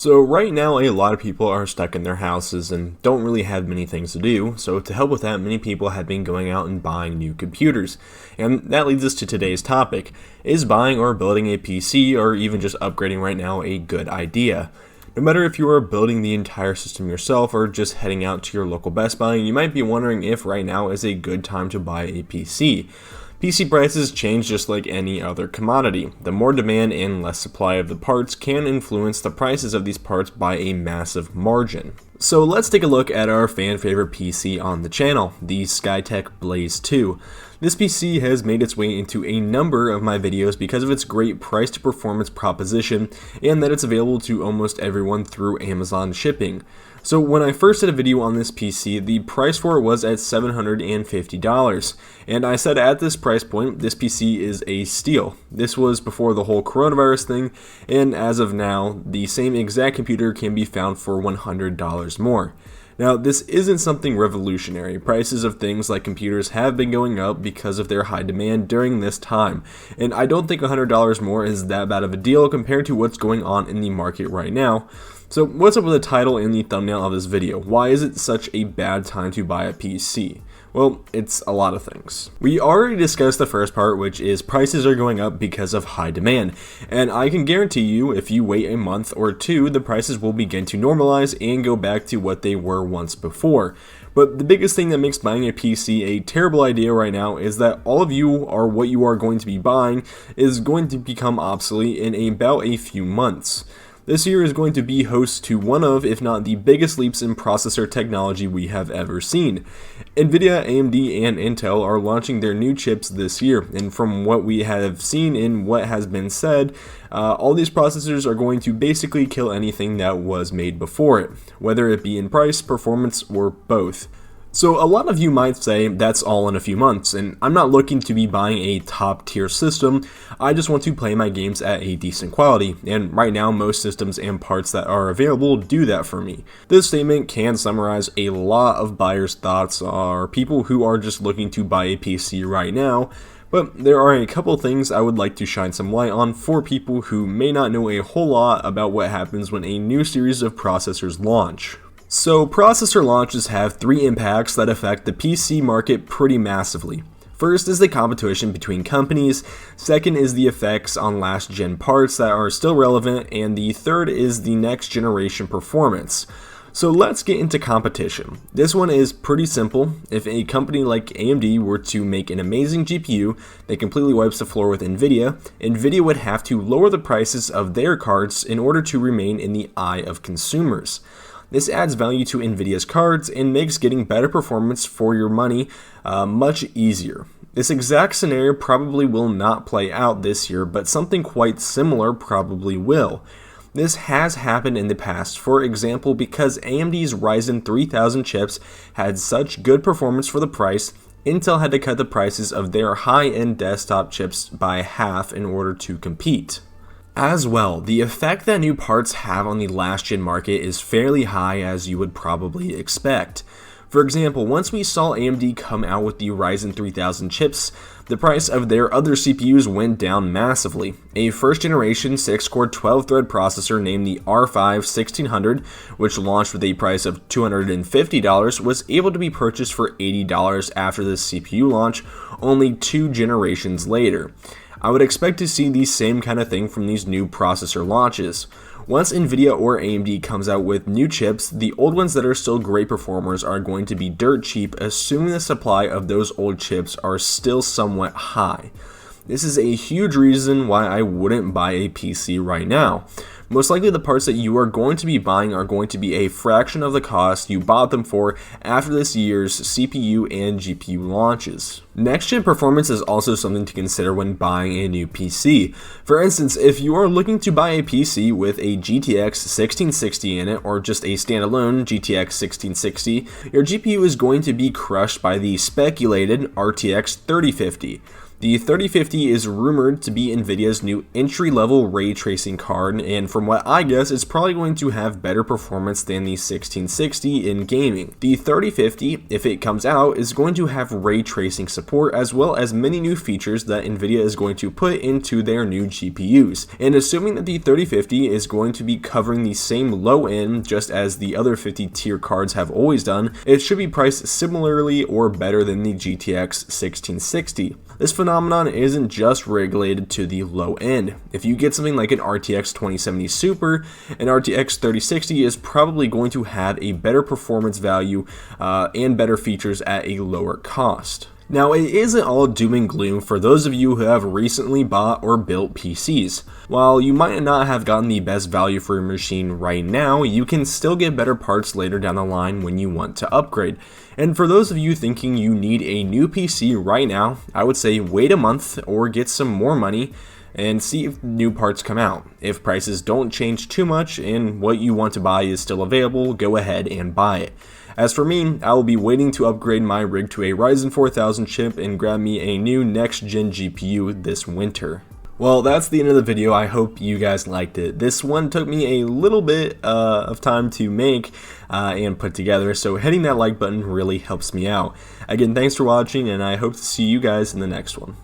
So right now, a lot of people are stuck in their houses and don't really have many things to do. So to help with that, many people have been going out and buying new computers. And that leads us to today's topic. Is buying or building a PC or even just upgrading right now a good idea? No matter if you are building the entire system yourself or just heading out to your local Best Buy, you might be wondering if right now is a good time to buy a PC. PC prices change just like any other commodity. The more demand and less supply of the parts can influence the prices of these parts by a massive margin. So let's take a look at our fan favorite PC on the channel, the Skytech Blaze 2. This PC has made its way into a number of my videos because of its great price to performance proposition and that it's available to almost everyone through Amazon shipping. So when I first did a video on this PC, the price for it was at $750, and I said at this price point, this PC is a steal. This was before the whole coronavirus thing, and as of now, the same exact computer can be found for $100 more. Now, this isn't something revolutionary. Prices of things like computers have been going up because of their high demand during this time, and I don't think $100 more is that bad of a deal compared to what's going on in the market right now. So what's up with the title and the thumbnail of this video? Why is it such a bad time to buy a PC? Well, it's a lot of things. We already discussed the first part, which is prices are going up because of high demand. And I can guarantee you, if you wait a month or two, the prices will begin to normalize and go back to what they were once before. But the biggest thing that makes buying a PC a terrible idea right now is that all of you or what you are going to be buying is going to become obsolete in about a few months. This year is going to be host to one of, if not the biggest leaps in processor technology we have ever seen. Nvidia, AMD, and Intel are launching their new chips this year, and from what we have seen and what has been said, all these processors are going to basically kill anything that was made before it, whether it be in price, performance, or both. So a lot of you might say that's all in a few months, and I'm not looking to be buying a top tier system. I just want to play my games at a decent quality, and right now most systems and parts that are available do that for me. This statement can summarize a lot of buyers' thoughts or people who are just looking to buy a PC right now, but there are a couple things I would like to shine some light on for people who may not know a whole lot about what happens when a new series of processors launch. So processor launches have three impacts that affect the PC market pretty massively. First is the competition between companies, second is the effects on last gen parts that are still relevant, and the third is the next generation performance. So let's get into competition. This one is pretty simple. If a company like AMD were to make an amazing GPU that completely wipes the floor with Nvidia would have to lower the prices of their cards in order to remain in the eye of consumers. This adds value to Nvidia's cards and makes getting better performance for your money much easier. This exact scenario probably will not play out this year, but something quite similar probably will. This has happened in the past, for example, because AMD's Ryzen 3000 chips had such good performance for the price, Intel had to cut the prices of their high-end desktop chips by half in order to compete. As well, the effect that new parts have on the last-gen market is fairly high, as you would probably expect. For example, once we saw AMD come out with the Ryzen 3000 chips, the price of their other CPUs went down massively. A first-generation 6-core 12-thread processor named the R5-1600, which launched with a price of $250, was able to be purchased for $80 after the CPU launch, only 2 generations later. I would expect to see the same kind of thing from these new processor launches. Once Nvidia or AMD comes out with new chips, the old ones that are still great performers are going to be dirt cheap, assuming the supply of those old chips are still somewhat high. This is a huge reason why I wouldn't buy a PC right now. Most likely the parts that you are going to be buying are going to be a fraction of the cost you bought them for after this year's CPU and GPU launches. Next-gen performance is also something to consider when buying a new PC. For instance, if you are looking to buy a PC with a GTX 1660 in it, or just a standalone GTX 1660, your GPU is going to be crushed by the speculated RTX 3050. The 3050 is rumored to be Nvidia's new entry-level ray tracing card, and from what I guess, it's probably going to have better performance than the 1660 in gaming. The 3050, if it comes out, is going to have ray tracing support as well as many new features that Nvidia is going to put into their new GPUs. And assuming that the 3050 is going to be covering the same low end just as the other 50 tier cards have always done, it should be priced similarly or better than the GTX 1660. This phenomenon isn't just regulated to the low end. If you get something like an RTX 2070 Super, an RTX 3060 is probably going to have a better performance value and better features at a lower cost. Now, it isn't all doom and gloom for those of you who have recently bought or built PCs. While you might not have gotten the best value for your machine right now, you can still get better parts later down the line when you want to upgrade. And for those of you thinking you need a new PC right now, I would say wait a month or get some more money and see if new parts come out. If prices don't change too much and what you want to buy is still available, go ahead and buy it. As for me, I will be waiting to upgrade my rig to a Ryzen 4000 chip and grab me a new next-gen GPU this winter. Well, that's the end of the video. I hope you guys liked it. This one took me a little bit of time to make and put together, so hitting that like button really helps me out. Again, thanks for watching, and I hope to see you guys in the next one.